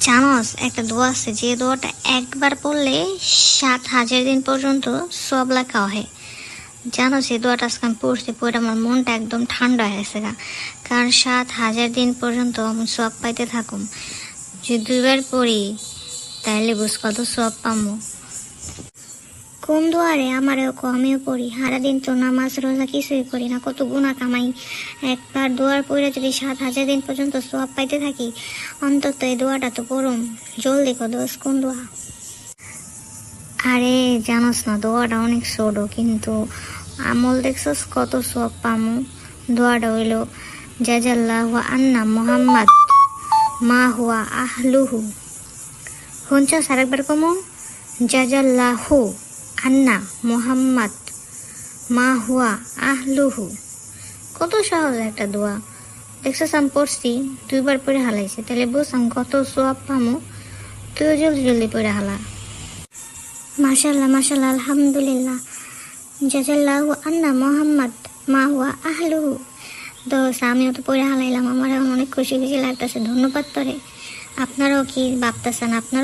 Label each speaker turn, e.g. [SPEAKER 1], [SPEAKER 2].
[SPEAKER 1] জানোস একটা দোয়া আছে যে দোয়াটা একবার পড়লে 7,000 দিন পর্যন্ত সব লেখা হয়। জানোস এই দোয়াটা আজকে আমি পড়ছি, পড়ে আমার মনটা একদম ঠান্ডা হয়ে গেছে গা। কারণ 7,000 দিন পর্যন্ত আমি সব পাইতে থাকুম। যদি দুইবার পড়ি তাইলে বুঝ কত সব পামো। কোন দোয়ারে আমারও আমিও পড়ি, সারাদিন তো নামাজ রোজা কিছুই করি না, কত গুণা কামাই। একবার দোয়ার পড়ে যদি 7,000 দিন পর্যন্ত সব পাইতে থাকি, অন্তত এই দোয়াটা তো পড়ুম। জলদি কর দোষ, কোন দোয়া? আরে জানোস না, দোয়াটা অনেক ছোট কিন্তু আমল দেখছস কত সব পামু। দোয়াটা হইল জাজাল্লাহু আন্না মুহাম্মদ মা হুয়া আহলুহু। শুনছস আরেকবার কমো, জাজাল্লাহু আন্না মুহাম্মদ মা হুয়া আহলুহু। কত সহজ একটা দোয়া। দেখছস আমি পড়ছি, দুইবার পড়ে হালাইছে, তাহলে বুঝ আমি কত সব পামু। তুইও জলদি জলদি পড়ে হালা। মাশাল্লাহ মাশাল্লাহ, আলহামদুলিল্লাহ। জাজাল্লাহু আন্না মুহাম্মদ মা হুয়া আহলুহু। দোষ আমিও তো পড়ে হালাইলাম, আমার এখন অনেক খুশি খুশি লাগতেছে। ধন্যবাদ তোরে। আপনারাও কি ভাবতেছেন? আপনারাও